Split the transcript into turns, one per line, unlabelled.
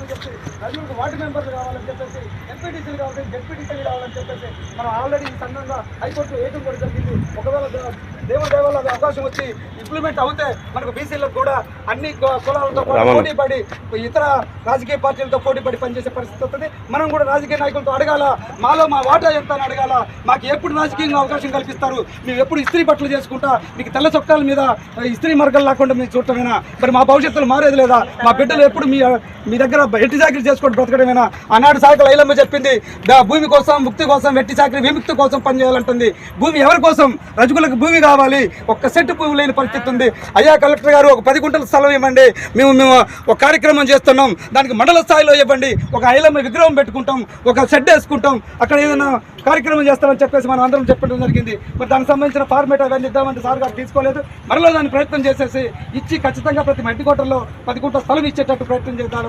కావాలని చెప్పి నలుగురికి వార్డు మెంబర్లు కావాలని చెప్పేసి ఎంపీటీసీలు కావాలి జెడ్పీటీసీలు కావాలని చెప్పేసి మనం ఆల్రెడీ ఈ సందర్భంగా హైకోర్టు వేయడం కూడా జరిగింది. ఒకవేళ దేవుళ్ళ అవకాశం వచ్చి ఇంప్లిమెంట్ అవుతే మనకు బీసీలకు కూడా అన్ని కులాలతో పోటీ పడి ఇతర రాజకీయ పార్టీలతో పోటీ పడి పనిచేసే పరిస్థితి వస్తుంది. మనం కూడా రాజకీయ నాయకులతో అడగాల, మాలో మా వాటా ఎంత అని అడగాల. మాకు ఎప్పుడు రాజకీయంగా అవకాశం కల్పిస్తారు? మేము ఎప్పుడు ఇస్త్రీ బట్టలు చేసుకుంటా మీకు తెల్ల చొక్కాల మీద ఇస్త్రీ మరకలు లేకుండా మీరు చూడటమేనా? మరి మా భవిష్యత్తులో మారేది లేదా? మా బిడ్డలు ఎప్పుడు మీ దగ్గర వెట్టి చాకరీ చేసుకుంటూ బ్రతకడమేనా? ఆనాడు సాయకులు ఐలమ్మ చెప్పింది, భూమి కోసం ముక్తి కోసం వెట్టి చాకరీ విముక్తి కోసం పనిచేయాలంటుంది. భూమి ఎవరి కోసం? రజకులకు భూమి కావాలి, ఒక్క సెట్టు భూమి లేని పరిస్థితి ఉంది. అయ్యా కలెక్టర్ గారు, ఒక 10 గుంటల స్థలం ఇవ్వండి, మేము ఒక కార్యక్రమం చేస్తున్నాం, దానికి మండల స్థాయిలో ఇవ్వండి, ఒక ఐలమ్మ విగ్రహం పెట్టుకుంటాం, ఒక షెడ్ వేసుకుంటాం, అక్కడ ఏదైనా కార్యక్రమం చేస్తామని చెప్పేసి మనం అందరం చెప్పడం జరిగింది. మరి దానికి సంబంధించిన ఫార్మేట్ అవన్నీ ఇద్దామంటే సార్ గారు తీసుకోలేదు. మరలో దాన్ని ప్రయత్నం చేసేసి ఇచ్చి ఖచ్చితంగా ప్రతి మట్టి కోటల్లో 10 గుంటల స్థలం ఇచ్చేటట్టు ప్రయత్నం చేద్దాం.